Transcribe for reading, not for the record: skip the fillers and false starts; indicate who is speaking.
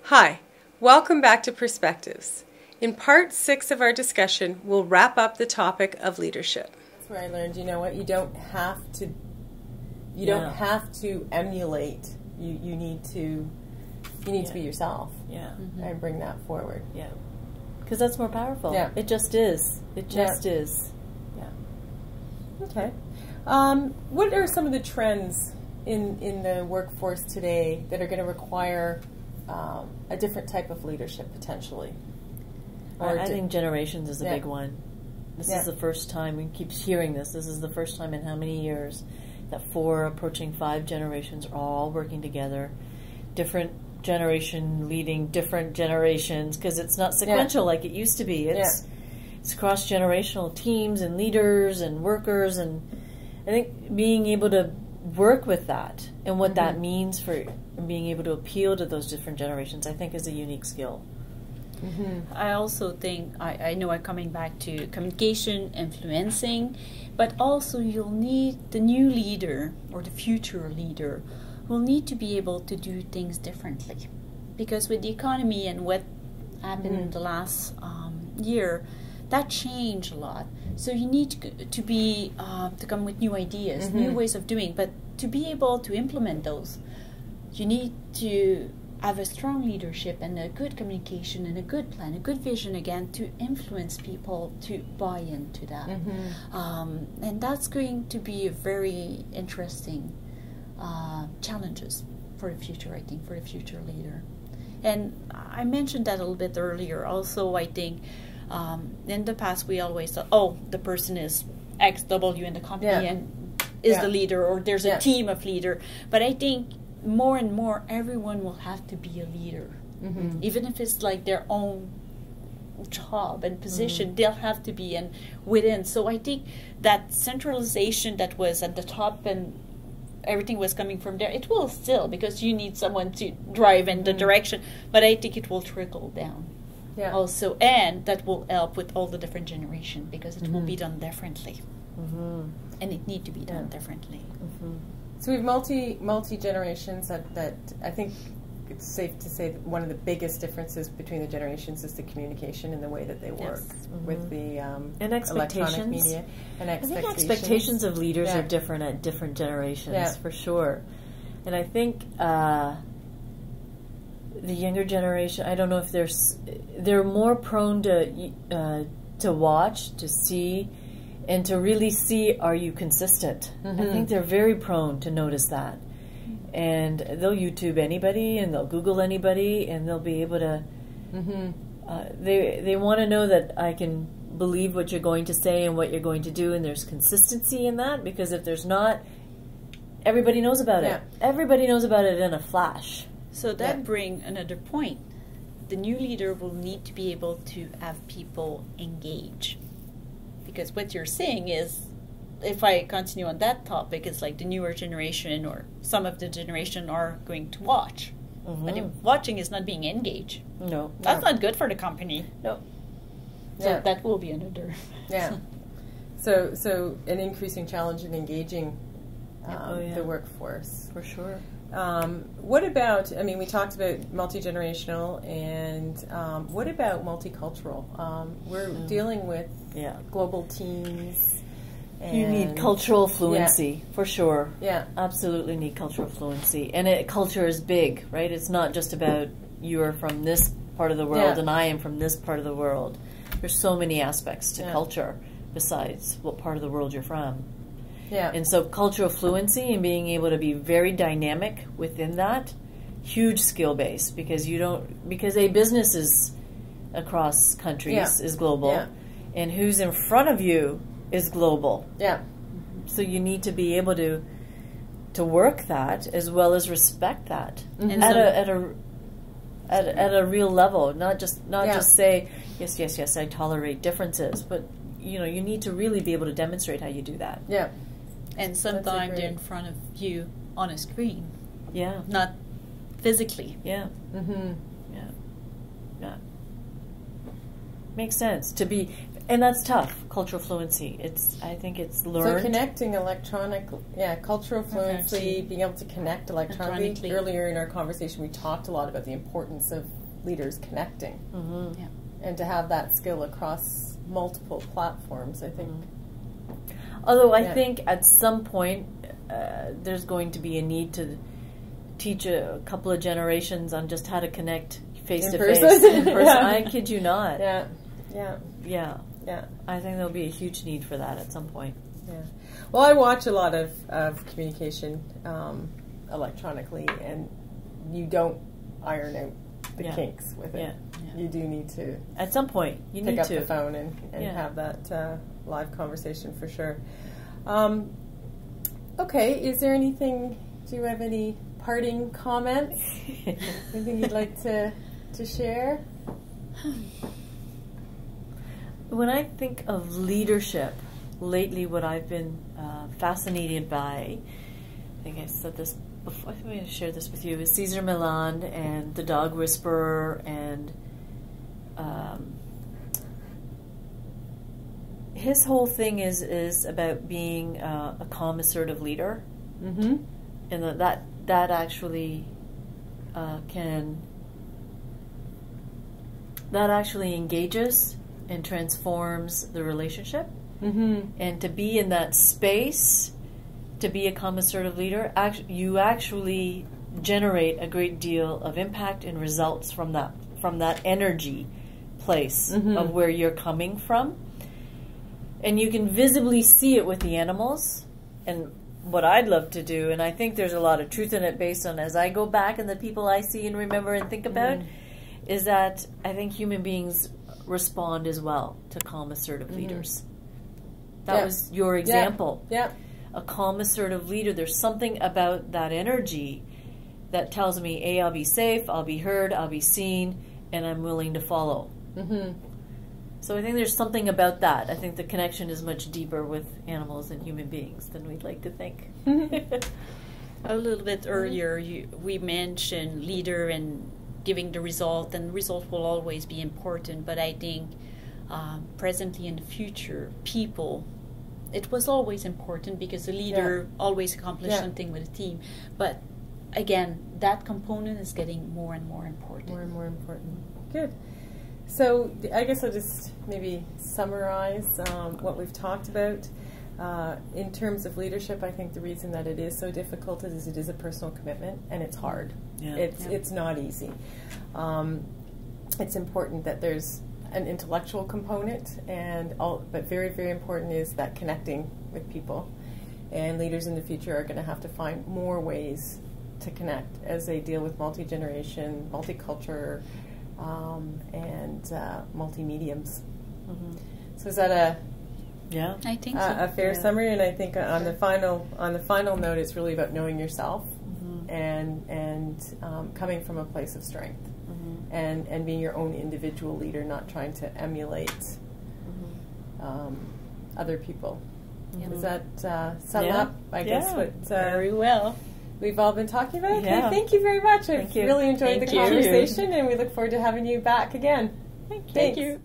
Speaker 1: Hi, welcome back to Perspectives. In part 6 of our discussion, we'll wrap up the topic of leadership. That's where I learned, you know what, you don't have to emulate. You need to be yourself.
Speaker 2: Yeah.
Speaker 1: Mm-hmm. And bring that forward.
Speaker 2: Yeah. Because that's more powerful.
Speaker 1: Yeah.
Speaker 2: It just is. It just is.
Speaker 1: Yeah. Okay. What are some of the trends in the workforce today that are going to require a different type of leadership potentially?
Speaker 2: I think generations is a big one. This
Speaker 1: Yeah.
Speaker 2: is the first time, we keep hearing this, this is the first time in how many years that 4 approaching 5 generations are all working together. Different generation leading different generations, because it's not sequential like it used to be. It's cross-generational teams and leaders and workers, and I think being able to work with that and what that means for being able to appeal to those different generations, I think is a unique skill.
Speaker 3: I also think, I know I'm coming back to communication, influencing, but also you'll need the new leader or the future leader will need to be able to do things differently. Because with the economy and what happened in the last year, that changed a lot. So you need to be to come with new ideas, new ways of doing, but to be able to implement those, you need to have a strong leadership and a good communication and a good plan, a good vision again to influence people to buy into that. And that's going to be a very interesting challenges for the future, I think, for the future leader. And I mentioned that a little bit earlier. Also, I think in the past we always thought, oh, the person is XW in the company and is the leader, or there's a team of leader. But I think more and more everyone will have to be a leader, even if it's like their own job and position, they'll have to be within. So I think that centralization that was at the top and everything was coming from there, it will still, because you need someone to drive in the direction, but I think it will trickle down also, and that will help with all the different generations, because it will be done differently, and it need to be done differently.
Speaker 1: So we have multi generations that I think it's safe to say that one of the biggest differences between the generations is the communication and the way that they work with the
Speaker 2: and
Speaker 1: electronic media and expectations.
Speaker 2: I think expectations of leaders are different at different generations, for sure. And I think the younger generation, I don't know if they're more prone to watch, to see, and to really see, are you consistent? I think they're very prone to notice that. And they'll YouTube anybody, and they'll Google anybody, and they'll be able to, they want to know that I can believe what you're going to say and what you're going to do, and there's consistency in that, because if there's not, everybody knows about it. Everybody knows about it in a flash.
Speaker 3: So that brings another point. The new leader will need to be able to have people engage. Because what you're saying is, if I continue on that topic, it's like the newer generation or some of the generation are going to watch. But if watching is not being engaged, that's not good for the company. So that will be another.
Speaker 1: So an increasing challenge in engaging the workforce.
Speaker 2: For sure.
Speaker 1: What about, I mean, we talked about multi-generational, and what about multicultural? We're dealing with global teams.
Speaker 2: You need cultural fluency, for sure. Absolutely need cultural fluency. And culture is big, right? It's not just about you are from this part of the world and I am from this part of the world. There's so many aspects to culture besides what part of the world you're from. And so cultural fluency and being able to be very dynamic within that, huge skill base, because a business is across countries, is global, and who's in front of you is global. So you need to be able to work that as well as respect that at a real level, not just say yes I tolerate differences, but you need to really be able to demonstrate how you do that.
Speaker 3: And sometimes they're in front of you on a screen. Not physically.
Speaker 2: Makes sense to be, and that's tough. Cultural fluency. I think it's learned.
Speaker 1: So connecting cultural fluency, being able to connect electronically. Earlier in our conversation, we talked a lot about the importance of leaders connecting,
Speaker 2: Mm-hmm.
Speaker 3: Yeah.
Speaker 1: and to have that skill across multiple platforms, I think.
Speaker 2: Although I
Speaker 1: Yeah.
Speaker 2: think at some point there's going to be a need to teach a couple of generations on just how to connect face to face. In person.
Speaker 1: Yeah.
Speaker 2: I kid you not.
Speaker 1: Yeah, yeah,
Speaker 2: Yeah.
Speaker 1: yeah.
Speaker 2: I think there'll be a huge need for that at some point.
Speaker 1: Yeah. Well, I watch a lot of communication electronically, and you don't iron out the
Speaker 2: Yeah.
Speaker 1: kinks with it.
Speaker 2: Yeah.
Speaker 1: You do need to
Speaker 2: At some point, you
Speaker 1: pick
Speaker 2: need
Speaker 1: up
Speaker 2: to.
Speaker 1: the phone and
Speaker 2: Yeah.
Speaker 1: have that live conversation for sure. Okay, is there anything, do you have any parting comments? Anything you'd like to share?
Speaker 2: When I think of leadership, lately what I've been fascinated by, I think I said this before, I think I shared this with you, is Cesar Millan and the Dog Whisperer, and his whole thing is about being a calm, assertive leader,
Speaker 1: Mm-hmm.
Speaker 2: and that actually engages and transforms the relationship.
Speaker 1: Mm-hmm.
Speaker 2: And to be in that space, to be a calm, assertive leader, you actually generate a great deal of impact and results from that energy place
Speaker 1: Mm-hmm.
Speaker 2: of where you're coming from. And you can visibly see it with the animals. And what I'd love to do, and I think there's a lot of truth in it based on as I go back and the people I see and remember and think about, is that I think human beings respond as well to calm, assertive leaders. That was your example.
Speaker 1: Yeah.
Speaker 2: A calm, assertive leader. There's something about that energy that tells me, A, I'll be safe, I'll be heard, I'll be seen, and I'm willing to follow.
Speaker 1: Mm-hmm.
Speaker 2: So I think there's something about that. I think the connection is much deeper with animals and human beings than we'd like to think.
Speaker 3: A little bit earlier, we mentioned leader and giving the result, and the result will always be important. But I think presently in the future, people, it was always important because the leader always accomplished something with a team. But again, that component is getting more and more important.
Speaker 1: More and more important. Good. So I guess I'll just maybe summarize what we've talked about. In terms of leadership, I think the reason that it is so difficult is it is a personal commitment, and it's hard.
Speaker 2: Yeah.
Speaker 1: It's not easy. It's important that there's an intellectual component, but very, very important is that connecting with people. And leaders in the future are going to have to find more ways to connect as they deal with multi-generation, multicultural, and multi-mediums.
Speaker 2: Mm-hmm.
Speaker 1: So is that
Speaker 3: I think
Speaker 1: a fair summary? And I think on the final note, it's really about knowing yourself and coming from a place of strength, and being your own individual leader, not trying to emulate other people. Does that sum up? I guess what
Speaker 3: very well
Speaker 1: we've all been talking about.
Speaker 2: Yeah.
Speaker 1: Okay, thank you very much. I've
Speaker 2: Thank you.
Speaker 1: really enjoyed
Speaker 3: Thank
Speaker 1: the
Speaker 3: you.
Speaker 1: conversation, and we look forward to having you back again.
Speaker 3: Thank you.